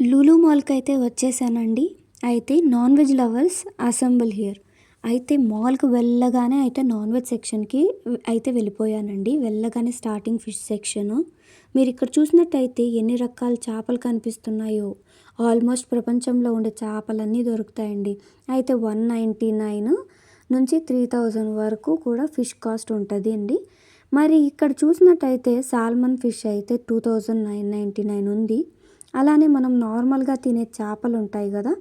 లూలు మాల్‌కి అయితే వచ్చేసానండి. అయితే non veg lovers assemble here. అయితే మాల్‌కి వెళ్ళగానే అయితే నాన్ వెజ్ సెక్షన్‌కి అయితే వెళ్ళిపోయానండి. వెళ్ళగానే స్టార్టింగ్ ఫిష్ సెక్షను. మీరిక్కడ చూసినట్టయితే ఎన్ని రకాల చేపలు కనిపిస్తున్నాయో. ఆల్మోస్ట్ ప్రపంచంలో ఉండే చేపలన్నీ దొరుకుతాయండి. అయితే 199 నుంచి 3000 వరకు కూడా ఫిష్ కాస్ట్ ఉంటది అండి. మరి ఇక్కడ చూసినట్టయితే సాల్మన్ ఫిష్ అయితే 2999 ఉంది. అలానే మనం నార్మల్‌గా తినే చేపలుంటాయి గదా!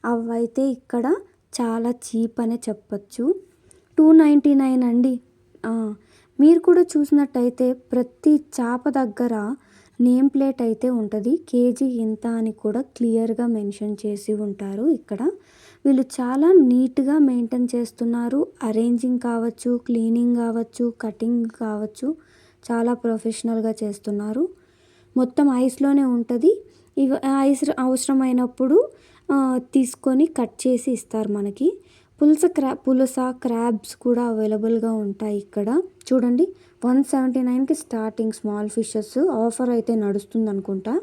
అవైతే ఇక్కడ చాలా చీప్ అనే చెప్పొచ్చు. 299 అండి. ఆ! మీరు కూడా చూసినట్టయితే ప్రతి చేప దగ్గర నేమ్ ప్లేట్ అయితే ఉంటది. కేజీ ఇంత అని కూడా క్లియర్‌గా మెన్షన్ చేసి ఉంటారు ఇక్కడ. వీళ్ళు చాలా నీట్‌గా మెయింటైన్ చేస్తున్నారు. అరేంజింగ్ కావచ్చు, క్లీనింగ్ కావచ్చు, కటింగ్ కావచ్చు. చాలా ప్రొఫెషనల్‌గా చేస్తున్నారు. మొత్తం ఐస్‌లోనే ఉంటది. ఐస్ అవసరమైనప్పుడు తీసుకొని కట్ చేసి ఇస్తారు మనకి. పులస, క్రాబ్స్ కూడా అవైలబుల్‌గా ఉంటాయి ఇక్కడ. చూడండి 179కి స్టార్టింగ్ స్మాల్ ఫిషెస్ ఆఫర్ అయితే నడుస్తుందనుకుంటా.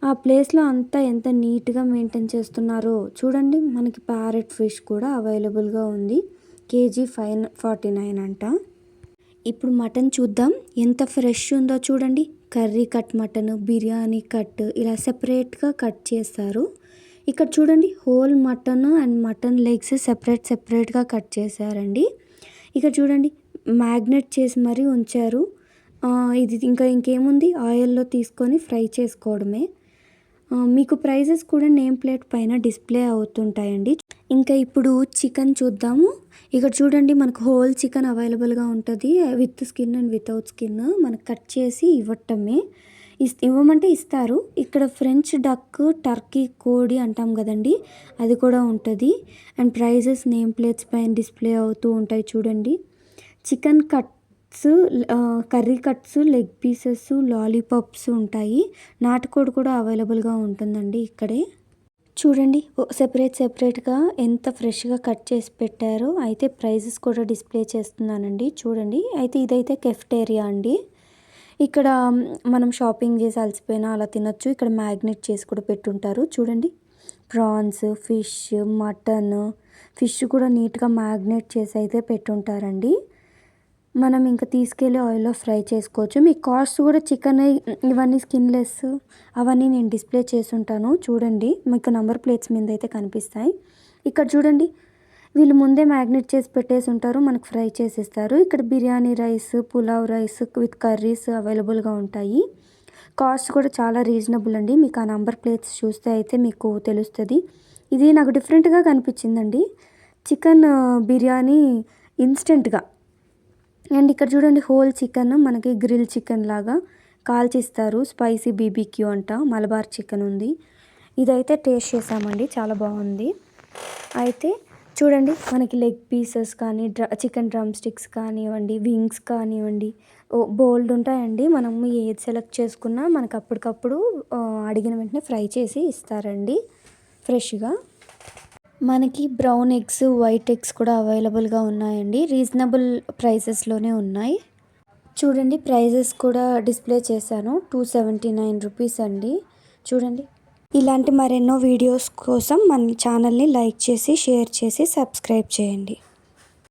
ఆ ప్లేస్‌లో అంతా ఎంత నీట్‌గా మెయింటైన్ చేస్తున్నారో చూడండి. మనకి ప్యారెట్ ఫిష్ కూడా అవైలబుల్‌గా ఉంది. కేజీ 549 అంట. ఇప్పుడు మటన్ చూద్దాం. ఎంత ఫ్రెష్ ఉందో చూడండి. Curry cut mutton, biryani cut ఇలా సెపరేట్‌గా కట్ చేస్తారు. ఇక్కడ చూడండి whole mutton and mutton legs సెపరేట్‌గా కట్ చేశారండి. ఇక్కడ చూడండి మ్యాగ్నేట్ చేసి మరీ ఉంచారు. ఇది ఇంకేముంది ఆయిల్‌లో తీసుకొని ఫ్రై చేసుకోవడమే. మీకు ప్రైజెస్ కూడా నేమ్ ప్లేట్ పైన డిస్ప్లే అవుతుంటాయండి. ఇంకా ఇప్పుడు చికెన్ చూద్దాము. ఇక్కడ చూడండి మనకు హోల్ చికెన్ అవైలబుల్‌గా ఉంటది. With skin and without skin. మనకు కట్ చేసి ఇవ్వటమే. ఇవ్వమంటే ఇస్తారు. ఇక్కడ ఫ్రెంచ్ డక్, టర్కీ కోడి అంటాం కదండీ! అది కూడా ఉంటది. అండ్ ప్రైజెస్ నేమ్ ప్లేట్స్ పైన డిస్ప్లే అవుతూ ఉంటాయి చూడండి. Chicken cuts, curry cuts, leg pieces, lollipops ఉంటాయి. నాటుకోడి కూడా అవైలబుల్‌గా ఉంటుందండి ఇక్కడే. చూడండి సెపరేట్‌గా ఎంత ఫ్రెష్‌గా కట్ చేసి పెట్టారో. అయితే ప్రైజెస్ కూడా డిస్ప్లే చేస్తున్నానండి చూడండి. అయితే ఇదైతే కెఫ్టేరియా అండి. ఇక్కడ మనం షాపింగ్ చేసి అలసిపోయినా అలా తినొచ్చు. ఇక్కడ మ్యాగ్నేట్ చేసి కూడా పెట్టుంటారు చూడండి. ప్రాన్స్, ఫిష్, మటన్, ఫిష్ కూడా నీట్‌గా మ్యాగ్నేట్ చేసి అయితే పెట్టుంటారండి. మనం ఇంకా తీసుకెళ్ళి ఆయిల్‌లో ఫ్రై చేసుకోవచ్చు. మీకు కాస్ట్ కూడా చికెన్ ఇవన్నీ స్కిన్‌లెస్ అవన్నీ నేను డిస్ప్లే చేసుంటాను చూడండి. మీకు నంబర్ ప్లేట్స్ మీద అయితే కనిపిస్తాయి. ఇక్కడ చూడండి వీళ్ళు ముందే మ్యాగ్నేట్ చేసి పెట్టేసి ఉంటారు. మనకు ఫ్రై చేసి ఇస్తారు. ఇక్కడ biryani rice, pulao rice with curries అవైలబుల్‌గా ఉంటాయి. కాస్ట్ కూడా చాలా రీజనబుల్ అండి. మీకు ఆ నంబర్ ప్లేట్స్ చూస్తే అయితే మీకు తెలుస్తది. ఇది నాకు డిఫరెంట్‌గా కనిపించిందండి. చికెన్ బిర్యానీ ఇన్స్టెంట్‌గా. అండ్ ఇక్కడ చూడండి హోల్ చికెన్ మనకి గ్రిల్ చికెన్ లాగా కాల్చిస్తారు. స్పైసీ బీబీక్యూ అంట. మలబార్ చికెన్ ఉంది. ఇదైతే టేస్ట్ చేసామండి. చాలా బాగుంది. అయితే చూడండి మనకి లెగ్ పీసెస్ కానీ చికెన్ డ్రమ్ స్టిక్స్ కానివ్వండి, వింగ్స్ కానివ్వండి, బోల్డ్ ఉంటాయండి. మనం ఏది సెలెక్ట్ చేసుకున్నా మనకు అప్పటికప్పుడు అడిగిన వెంటనే ఫ్రై చేసి ఇస్తారండి ఫ్రెష్‌గా. మనకి బ్రౌన్ ఎగ్స్, వైట్ ఎగ్స్ కూడా అవైలబుల్‌గా ఉన్నాయండి. రీజనబుల్ ప్రైసెస్‌లోనే ఉన్నాయి. చూడండి ప్రైజెస్ కూడా డిస్ప్లే చేశాను. 279 రూపీస్ అండి. చూడండి. ఇలాంటి మరెన్నో వీడియోస్ కోసం మన ఛానల్‌ని లైక్ చేసి, షేర్ చేసి, సబ్స్క్రైబ్ చేయండి.